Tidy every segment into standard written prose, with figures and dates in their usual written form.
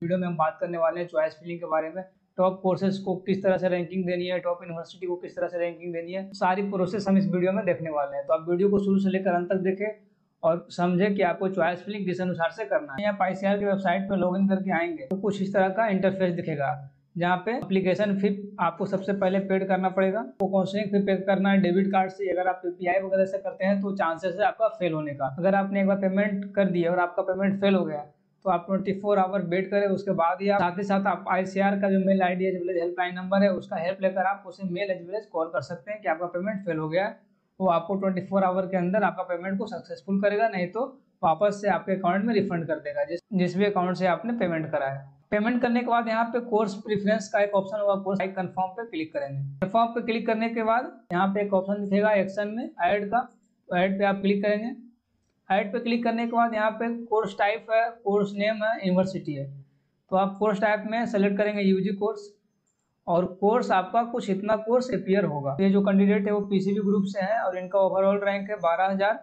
Video में हम बात करने वाले हैं चॉइस फिलिंग के बारे में। टॉप कोर्सेज को किस तरह से रैंकिंग देनी है, टॉप यूनिवर्सिटी को किस तरह से रैंकिंग देनी है, सारी प्रोसेस हम इस वीडियो में देखने वाले हैं। तो आप वीडियो को शुरू से लेकर अंत तक देखें और समझें कि आपको चॉइस फिलिंग किस अनुसार से करना है। आप ICAR की वेबसाइट पर लॉगिन करके आएंगे तो कुछ इस तरह का इंटरफेस दिखेगा, जहाँ पे एप्लीकेशन फी आपको सबसे पहले पेड करना पड़ेगा। तो काउंसलिंग फी पे करना है डेबिट कार्ड से। अगर आप PPI वगैरह से करते हैं तो चांसेस है आपका फेल होने का। अगर आपने एक बार पेमेंट कर दिया और आपका पेमेंट फेल हो गया तो आप 24 आवर वेट करें, उसके बाद ही साथ ही साथ आप ICAR का जो mail ID as well as helpline number है उसका हेल्प लेकर आप उसे mail as well as call कर सकते हैं कि आपका पेमेंट फेल हो गया है। वो आपको 24 आवर के अंदर आपका पेमेंट को सक्सेसफुल करेगा, नहीं तो वापस से आपके अकाउंट में रिफंड कर देगा जिस भी अकाउंट से आपने पेमेंट करा है। पेमेंट करने के बाद यहाँ पे कोर्स प्रेफरेंस का एक ऑप्शन होगा, कोर्स कंफर्म पे क्लिक करेंगे। कंफर्म पे क्लिक करने के बाद यहाँ पे एक ऑप्शन दिखेगा एक्शन में ऐड का, तो ऐड पे आप क्लिक करेंगे। ऐड पे क्लिक करने के बाद यहाँ पे कोर्स टाइप है, कोर्स नेम है, यूनिवर्सिटी है। तो आप कोर्स टाइप में सेलेक्ट करेंगे UG कोर्स, और कोर्स आपका कुछ इतना कोर्स अपीयर होगा। ये जो कैंडिडेट है वो PCB ग्रुप से है और इनका ओवरऑल रैंक है 12,000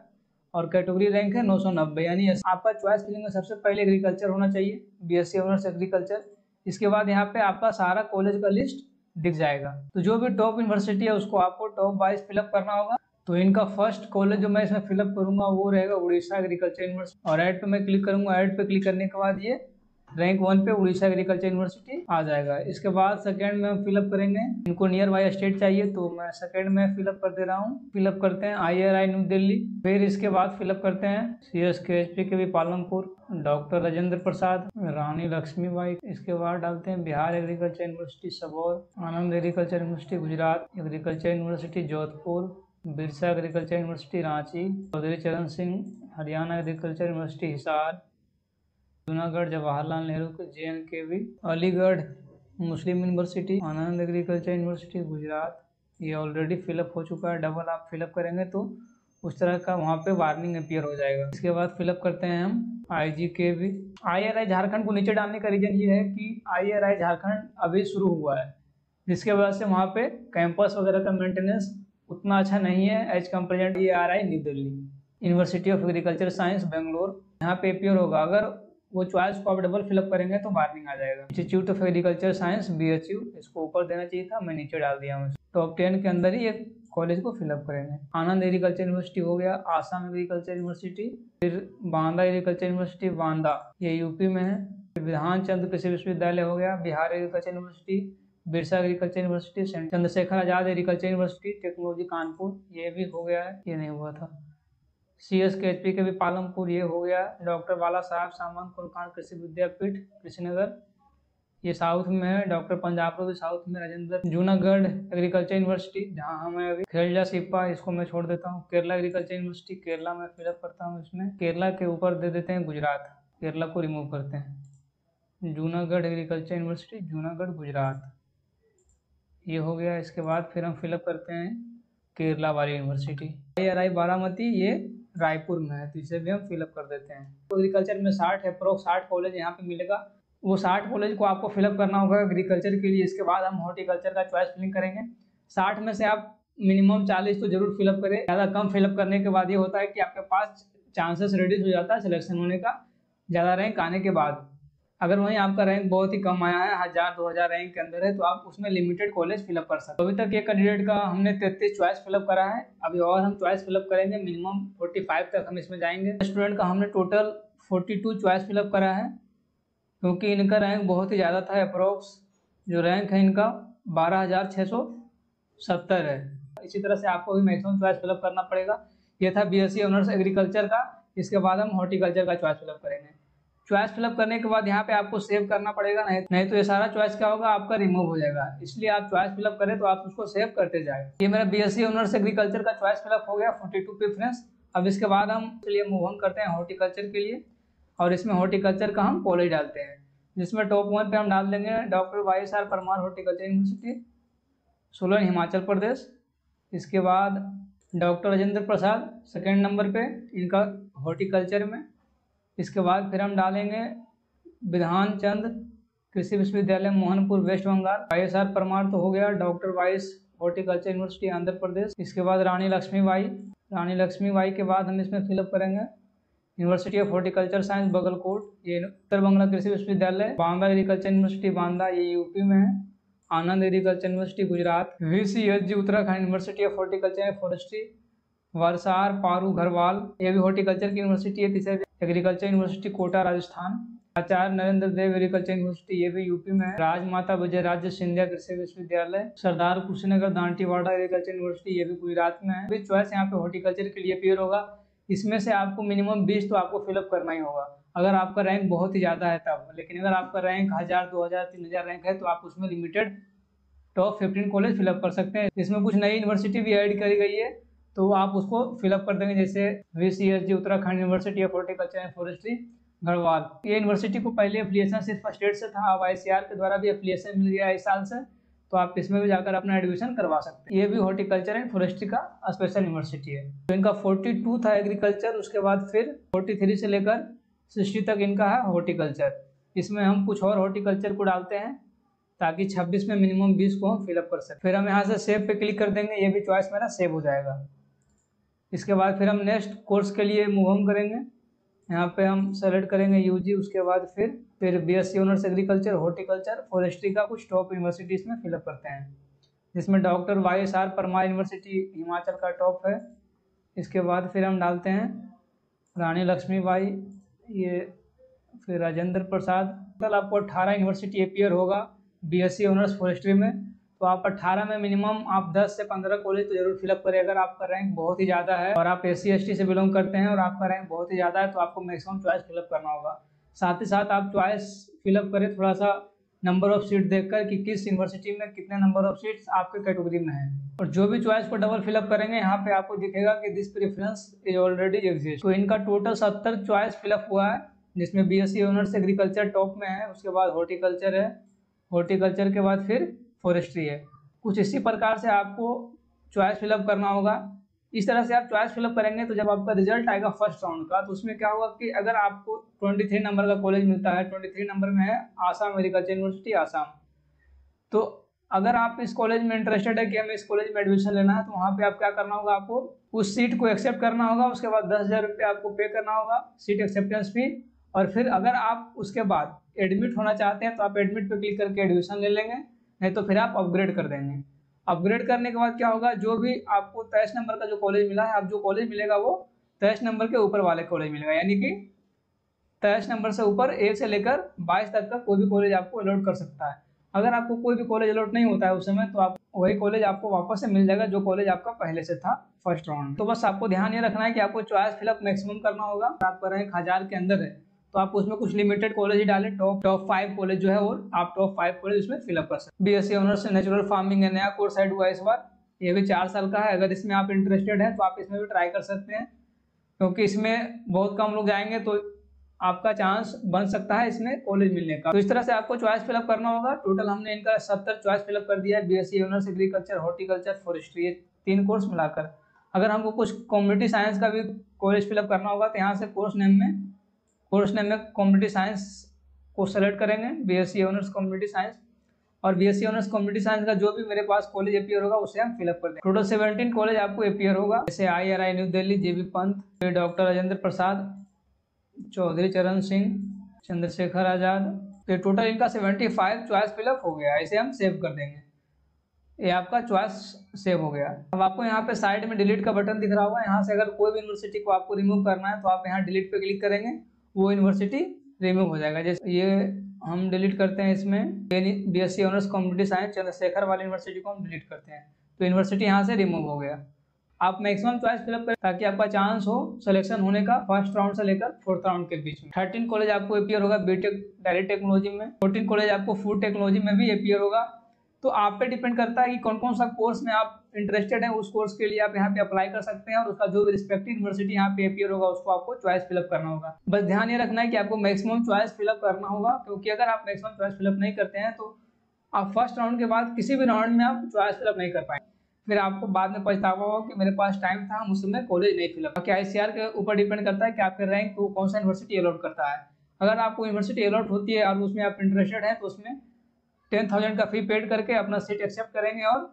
और कैटेगरी रैंक है 990। यानी आपका चॉइस फिलिंग में सबसे पहले एग्रीकल्चर होना चाहिए, BSc ऑनर्स एग्रीकल्चर। इसके बाद यहाँ पे आपका सारा कॉलेज का लिस्ट दिख जाएगा। तो जो भी टॉप यूनिवर्सिटी है उसको आपको टॉप वाइज फिलअप करना होगा। तो इनका फर्स्ट कॉलेज जो मैं इसमें फिलअप करूंगा वो रहेगा उड़ीसा एग्रीकल्चर यूनिवर्सिटी, और ऐड पे मैं क्लिक करूंगा। ऐड पे क्लिक करने के बाद ये रैंक 1 पे उड़ीसा एग्रीकल्चर यूनिवर्सिटी आ जाएगा। इसके बाद सेकंड में हम फिलअप करेंगे, इनको नियर बाई स्टेट चाहिए तो मैं सेकंड में फिलअप कर दे रहा हूँ। फिलअप करते हैं IRI न्यू दिल्ली। फिर इसके बाद फिलअप करते हैं CSKHP के भी पालमपुर, डॉक्टर राजेंद्र प्रसाद, रानी लक्ष्मीबाई। इसके बाद डालते हैं Bihar agriculture university Sabour, Anand agriculture university Gujarat, agriculture university Jodhpur, Birsa agriculture university Ranchi, Chaudhary Charan Singh Haryana agriculture university Hisar, Junagadh Jawaharlal Nehru के JNKV, Aligarh Muslim university, Anand agriculture university Gujarat. ये ऑलरेडी फिलअप हो चुका है। डबल आप फिलअप करेंगे तो उस तरह का वहाँ पे वार्निंग अपीयर हो जाएगा। इसके बाद फिलअप करते हैं हम IGKV। IRI झारखंड को नीचे डालने का रीजन ये है कि IRI झारखंड अभी शुरू हुआ है, जिसके वजह से वहाँ पे कैंपस वगैरह का मेंटेनेंस उतना अच्छा नहीं है as compare IRI new Delhi. University of agriculture science Bangalore, यहाँ पे अपीयर होगा। अगर वो चॉइस को आप डबल फिलअप करेंगे तो वार्निंग आ जाएगा। Institute of agriculture science BHU, इसको ऊपर देना चाहिए था, मैं नीचे डाल दिया हूँ। टॉप 10 के अंदर ही एक कॉलेज को फिलअप करेंगे। आनंद एग्रीकल्चर यूनिवर्सिटी हो गया, आसाम एग्रीकल्चर यूनिवर्सिटी, फिर बांदा एग्रीकल्चर यूनिवर्सिटी बांदा, ये यूपी में है। फिर विधान चंद्र कृषि विश्वविद्यालय हो गया, Bihar agriculture university, Birsa agriculture university, Chandrashekhar Azad agriculture university technology Kanpur, ये भी हो गया है, ये नहीं हुआ था। CSKHP के भी पालमपुर, ये हो गया। डॉक्टर बाला साहब सामंत कुलकांड कृषि विद्यापीठ कृष्णनगर, ये साउथ में है। डॉक्टर पंजाबरो भी साउथ में, राजेंद्र। जूनागढ़ एग्रीकल्चर यूनिवर्सिटी, जहाँ हम अभी खेलजा सिपा, इसको मैं छोड़ देता हूँ। केरला एग्रीकल्चर यूनिवर्सिटी, केरला में फिलअप करता हूँ। इसमें केरला के ऊपर दे देते हैं गुजरात, केरला को रिमूव करते हैं। जूनागढ़ एग्रीकल्चर यूनिवर्सिटी जूनागढ़ गुजरात, ये हो गया। इसके बाद फिर हम फिलअप करते हैं केरला वाली यूनिवर्सिटी। IRI बारामती, ये रायपुर में है, तो इसे भी हम फिलअप कर देते हैं। तो एग्रीकल्चर में 60 है, प्रो 60 कॉलेज यहाँ पे मिलेगा। वो 60 कॉलेज को आपको फिलअप करना होगा एग्रीकल्चर के लिए। इसके बाद हम हॉर्टिकल्चर का चॉइस फिलिंग करेंगे। 60 में से आप मिनिमम 40 तो जरूर फिलअप करें। ज़्यादा कम फिलअप करने के बाद ये होता है कि आपके पास चांसेस रिड्यूस हो जाता है सिलेक्शन होने का, ज़्यादा रैंक आने के बाद। अगर वहीं आपका रैंक बहुत ही कम आया है, 1000-2000 रैंक के अंदर है, तो आप उसमें लिमिटेड कॉलेज फिलअप कर सकते हो। अभी तक ये कैंडिडेट का हमने 33 चॉइस फिलअप करा है। अभी और हम चॉइस फिलअप करेंगे, मिनिमम 45 तक हम इसमें जाएंगे। स्टूडेंट का हमने टोटल 42 चॉइस फिलअप करा है, क्योंकि इनका रैंक बहुत ही ज़्यादा था। अप्रोक्स जो रैंक है इनका 12,670 है। इसी तरह से आपको भी मैक्सिमम चॉइस फिलअप करना पड़ेगा। ये था BSc ऑनर्स एग्रीकल्चर का। इसके बाद हम हॉर्टिकल्चर का चॉइस फिलअप करेंगे। चॉइस फिलअप करने के बाद यहाँ पे आपको सेव करना पड़ेगा, नहीं तो ये सारा चॉइस क्या होगा, आपका रिमूव हो जाएगा। इसलिए आप चॉइस फिलअप करें तो आप उसको सेव करते जाए। ये मेरा BSc ऑनर्स एग्रीकल्चर का चॉइस फिलअप हो गया, 42 प्रेफरेंस। अब इसके बाद हम चलिए मूव ऑन करते हैं हॉर्टिकल्चर के लिए, और इसमें हॉर्टिकल्चर का हम कॉलेज डालते हैं, जिसमें टॉप 1 पे हम डाल देंगे doctor YSR Parmar horticulture university, Solan Himachal Pradesh. इसके बाद doctor Rajendra Prasad second number पे इनका हॉर्टिकल्चर में। इसके बाद फिर हम डालेंगे विधान चंद्र कृषि विश्वविद्यालय मोहनपुर वेस्ट बंगाल, YSR परमार तो हो गया। डॉक्टर वाइस हॉर्टिकल्चर यूनिवर्सिटी आंध्र प्रदेश। इसके बाद रानी लक्ष्मीबाई के बाद हम इसमें फिलअप करेंगे university of horticulture science Bagalkot, ये उत्तर बांग्ला कृषि विश्वविद्यालय। बांदा एग्रीकल्चर यूनिवर्सिटी बांदा, ये यूपी में है। Anand agriculture university Gujarat. VCSG Uttarakhand university of horticulture and forestry वरसार पारू घरवाल, ये भी हॉर्टिकल्चर की यूनिवर्सिटी है। तीसरा agriculture university Kota Rajasthan. Acharya Narendra Dev agriculture university, ये भी यूपी में है। राजमाता विजय राज्य सिंधिया कृषि विश्वविद्यालय। सरदार कुशीनगर दांतीवाड़ा एग्रीकल्चर यूनिवर्सिटी, ये भी गुजरात में है। भी चॉइस यहाँ पे हॉर्टिकल्चर के लिए क्लियर होगा। इसमें से आपको मिनिमम 20 तो आपको फिलअप करना ही होगा, अगर आपका रैंक बहुत ही ज़्यादा है तब। लेकिन अगर आपका रैंक 1000, 2000, 3000 रैंक है तो आप उसमें लिमिटेड टॉप 15 कॉलेज फिलअप कर सकते हैं। इसमें कुछ नई यूनिवर्सिटी भी ऐड करी गई है तो आप उसको फिलअप कर देंगे, जैसे VCSG Uttarakhand university of horticulture and forestry Garhwal. ये यूनिवर्सिटी को पहले एफिलिएशन सिर्फ स्टेट से था, अब ICAR के द्वारा भी एफिलिएशन मिल गया इस साल से, तो आप इसमें भी जाकर अपना एडमिशन करवा सकते हैं। ये भी हॉर्टिकल्चर एंड फॉरेस्ट्री का स्पेशल यूनिवर्सिटी है। तो इनका 42 था एग्रीकल्चर, उसके बाद फिर 43 से लेकर 60 तक इनका है हॉर्टिकल्चर। इसमें हम कुछ और हॉर्टिकल्चर को डालते हैं ताकि 26 में मिनिमम 20 को हम फिलअप कर सकें। फिर हम यहाँ से सेव पे क्लिक कर देंगे, ये भी चॉइस मेरा सेव हो जाएगा। इसके बाद फिर हम नेक्स्ट कोर्स के लिए मूव ऑन करेंगे। यहाँ पे हम सेलेक्ट करेंगे UG, उसके बाद फिर BSc honours agriculture horticulture forestry का कुछ टॉप यूनिवर्सिटी इसमें फिलअप करते हैं, जिसमें doctor YSR Parmar university Himachal का टॉप है। इसके बाद फिर हम डालते हैं रानी लक्ष्मीबाई, ये फिर राजेंद्र प्रसाद। कल आपको 18 यूनिवर्सिटी अपीयर होगा BSc ऑनर्स फॉरेस्ट्री में, तो आप 18 में मिनिमम आप 10 से 15 कॉलेज तो जरूर फिलअप करें। अगर आपका रैंक बहुत ही ज़्यादा है और आप SC ST से बिलोंग करते हैं और आपका रैंक बहुत ही ज़्यादा है तो आपको मैक्सिमम चॉइस फिलअप करना होगा। साथ ही साथ आप चॉइस फिलअप करें थोड़ा सा नंबर ऑफ सीट देखकर कि किस यूनिवर्सिटी में कितने नंबर ऑफ सीट्स आपके कैटेगरी में है। और जो भी चॉइस को डबल फिलअप करेंगे यहाँ पे आपको दिखेगा कि this preference is already exist. तो इनका टोटल 70 चॉइस फिलअप हुआ है, जिसमें BSc ऑनर्स एग्रीकल्चर टॉप में है, उसके बाद हॉर्टिकल्चर है, हॉर्टिकल्चर के बाद फिर फॉरेस्ट्री है। कुछ इसी प्रकार से आपको चॉइस फिलअप करना होगा। इस तरह से आप चॉइस फिलअप करेंगे तो जब आपका रिजल्ट आएगा फर्स्ट राउंड का, तो उसमें क्या होगा कि अगर आपको 23 नंबर का कॉलेज मिलता है, 23 नंबर में है आसाम एग्रीकल्चर यूनिवर्सिटी आसाम, तो अगर आप इस कॉलेज में इंटरेस्टेड है कि हमें इस कॉलेज में एडमिशन लेना है, तो वहाँ पे आप क्या करना होगा, आपको उस सीट को एक्सेप्ट करना होगा। उसके बाद 10,000 रुपये आपको पे करना होगा सीट एक्सेप्टेंस फी। और फिर अगर आप उसके बाद एडमिट होना चाहते हैं तो आप एडमिट पे क्लिक करके एडमिशन ले लेंगे, नहीं तो फिर आप अपग्रेड कर देंगे। अपग्रेड करने के बाद क्या होगा, जो भी आपको 23 नंबर का जो कॉलेज मिला है, आप जो कॉलेज मिलेगा वो 23 नंबर के ऊपर वाले कॉलेज मिलेगा, यानी कि 23 नंबर से ऊपर 1 से लेकर 22 तक का कोई भी कॉलेज आपको अलॉट कर सकता है। अगर आपको कोई भी कॉलेज अलॉट नहीं होता है उस समय, तो आप वही कॉलेज आपको वापस से मिल जाएगा जो कॉलेज आपका पहले से था फर्स्ट राउंड। तो बस आपको ध्यान ये रखना है कि आपको चॉइस फिलअप मैक्सिमम करना होगा। आपका रैंक 1000 के अंदर है तो आप उसमें कुछ लिमिटेड कॉलेज ही डालें, टॉप 5 कॉलेज जो है, और आप टॉप 5 कॉलेज उसमें फिलअप कर सकते हैं। BSc ऑनर्स नेचुरल फार्मिंग है, नया कोर्स ऐड हुआ इस बार, ये भी 4 साल का है। अगर इसमें आप इंटरेस्टेड हैं तो आप इसमें भी ट्राई कर सकते हैं, क्योंकि इसमें बहुत कम लोग जाएंगे तो आपका चांस बन सकता है इसमें कॉलेज मिलने का। तो इस तरह से आपको चॉइस फिलअप करना होगा। टोटल हमने इनका 70 चॉइस फिलअप कर दिया है, BSc honours agriculture horticulture forestry, ये 3 कोर्स मिलाकर। अगर हमको कुछ कम्युनिटी साइंस का भी कॉलेज फिलअप करना होगा तो यहाँ से कोर्स नेम में कम्युनिटी साइंस को सेलेक्ट करेंगे, BSc ऑनर्स कम्युनिटी साइंस, और BSc ऑनर्स कम्युनिटी साइंस का जो भी मेरे पास कॉलेज अपीयर होगा उसे हम फिलअप कर देंगे। टोटल 17 कॉलेज आपको अपीयर होगा, जैसे IRI new Delhi, JB Pant, doctor Rajendra Prasad, Chaudhary Charan Singh, Chandrashekhar Azad. तो टोटल इनका 75 चॉइस फिलअप हो गया। इसे हम सेव कर देंगे, ये आपका चॉइस सेव हो गया। अब आपको यहाँ पे साइड में डिलीट का बटन दिख रहा होगा, यहाँ से अगर कोई भी यूनिवर्सिटी को आपको रिमूव करना है तो आप यहाँ डिलीट पे क्लिक करेंगे, वो यूनिवर्सिटी रिमूव हो जाएगा। जैसे ये हम डिलीट करते हैं, इसमें BSc honours community science Chandrashekhar वाली यूनिवर्सिटी को हम डिलीट करते हैं, तो यूनिवर्सिटी यहाँ से रिमूव हो गया। आप मैक्सिमम चॉइस फिलअप करें ताकि आपका चांस हो सिलेक्शन होने का फर्स्ट राउंड से लेकर 4th राउंड के बीच में। 13 कॉलेज आपको अपीयर होगा BTech डायरेक्ट टेक्नोलॉजी में, 14 कॉलेज आपको फूड टेक्नोलॉजी में भी अपीयर होगा। तो आप पे डिपेंड करता है कि कौन कौन सा कोर्स में आप इंटरेस्टेड हैं, उस कोर्स के लिए आप यहाँ पे अप्लाई कर सकते हैं, और उसका जो भी रिस्पेक्टिव यूनिवर्सिटी यहाँ पे अपीयर होगा उसको आपको चॉइस फिलअप करना होगा। बस ध्यान ये रखना है कि आपको मैक्सिमम चॉइस फिलअप करना होगा, क्योंकि अगर आप मैक्सिमम चॉइस फिलअप नहीं करते हैं तो आप फर्स्ट राउंड के बाद किसी भी राउंड में आप चॉइस फिलअप नहीं कर पाएंगे, फिर आपको बाद में पछतावा होगा कि मेरे पास टाइम था, मुझ समय कॉलेज नहीं फिलअप। क्या ICAR के ऊपर डिपेंड करता है कि आपके रैंक को कौन सा यूनिवर्सिटी अलॉट करता है। अगर आपको यूनिवर्सिटी अलॉट होती है और उसमें आप इंटरेस्टेड हैं तो उसमें 10,000 का फी पेड करके अपना सीट एक्सेप्ट करेंगे और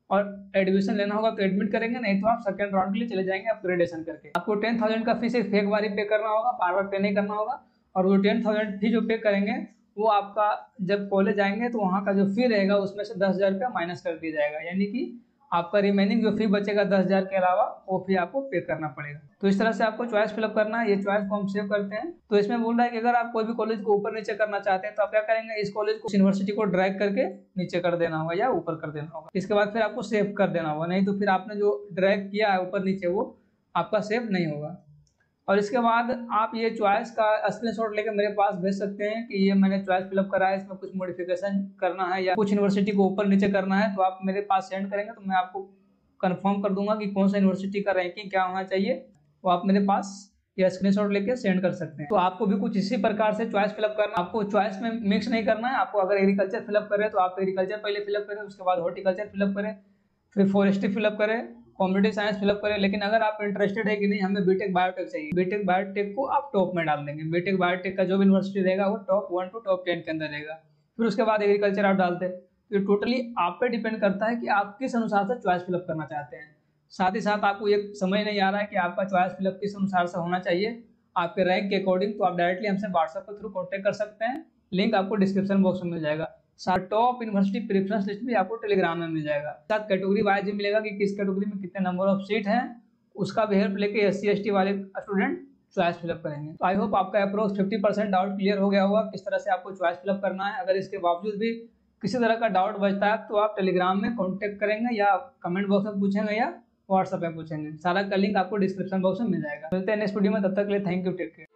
और एडमिशन लेना होगा तो एडमिट करेंगे, नहीं तो आप सेकंड राउंड के लिए चले जाएंगे अपग्रेडेशन करके। आपको 10,000 का फीस एक बार ही पे करना होगा, बार बार पे नहीं करना होगा। और वो 10,000 फी जो पे करेंगे वो आपका जब कॉलेज आएंगे तो वहाँ का जो फी रहेगा उसमें से 10,000 रुपया माइनस कर दिया जाएगा, यानी कि आपका रिमेनिंग जो फी बचेगा 10,000 के अलावा वो फी आपको पे करना पड़ेगा। तो इस तरह से आपको चॉइस फिलअप करना है। ये चॉइस को हम सेव करते हैं। तो इसमें बोल रहा है कि अगर आप कोई भी कॉलेज को ऊपर नीचे करना चाहते हैं तो आप क्या करेंगे, इस कॉलेज को यूनिवर्सिटी को ड्रैग करके नीचे कर देना होगा या ऊपर कर देना होगा। इसके बाद फिर आपको सेव कर देना होगा, नहीं तो फिर आपने जो ड्रैग किया है ऊपर नीचे वो आपका सेव नहीं होगा। और इसके बाद आप ये चॉइस का स्क्रीनशॉट लेकर मेरे पास भेज सकते हैं कि ये मैंने चॉइस फिलअप करा है, इसमें कुछ मॉडिफिकेशन करना है या कुछ यूनिवर्सिटी को ऊपर नीचे करना है, तो आप मेरे पास सेंड करेंगे तो मैं आपको कंफर्म कर दूंगा कि कौन सा यूनिवर्सिटी का रैंकिंग क्या होना चाहिए। वो आप मेरे पास ये स्क्रीनशॉट लेके सेंड कर सकते हैं। तो आपको भी कुछ इसी प्रकार से चॉइस फिलअप करना। आपको चॉइस में मिक्स नहीं करना है। आपको अगर एग्रीकल्चर फिलअप करें तो आप एग्रीकल्चर पहले फिलअप करें, उसके बाद हॉर्टिकल्चर फिलअप करें, फिर फॉरेस्ट्री फिलअप करें, कॉम्पिटिटिव साइंस फिलअप करें। लेकिन अगर आप इंटरेस्टेड है कि नहीं हमें बीटेक बायोटेक चाहिए, बीटेक बायोटेक को आप टॉप में डाल देंगे। बीटेक बायोटेक का जो भी यूनिवर्सिटी रहेगा वो टॉप 1 टू टॉप 10 के अंदर रहेगा। फिर उसके बाद एग्रीकल्चर आप डालते हैं। तो टोटली आप पे डिपेंड करता है कि आप किस अनुसार से चॉइस फिलअप करना चाहते हैं। साथ ही साथ आपको ये समझ नहीं आ रहा है कि आपका चॉइस फिलअप किस अनुसार से होना चाहिए आपके रैंक के अकॉर्डिंग, तो आप डायरेक्टली हमसे व्हाट्सएप के थ्रू कॉन्टैक्ट कर सकते हैं। लिंक आपको डिस्क्रिप्शन बॉक्स में मिल जाएगा। साथ टॉप यूनिवर्सिटी प्रेफरेंस लिस्ट भी आपको टेलीग्राम में मिल जाएगा। साथ कैटेगरी वाइज भी मिलेगा कि किस कैटेगरी में कितने नंबर ऑफ सीट हैं, उसका भी हेल्प लेके SC ST वाले स्टूडेंट चॉइस फिलअप करेंगे। तो आई होप आपका अप्रोक्स 50% डाउट क्लियर हो गया होगा किस तरह से आपको चॉइस फिलअप करना है। अगर इसके बावजूद भी किसी तरह का डाउट बचता है तो आप टेलीग्राम में कॉन्टैक्ट करेंगे या कमेंट बॉक्स में पूछेंगे या व्हाट्सएप पे पूछेंगे। सारा का लिंक आपको डिस्क्रिप्शन बॉक्स में मिल जाएगा। मिलते हैं नेक्स्ट वीडियो में, तब तक के लिए थैंक यू, टेक केयर।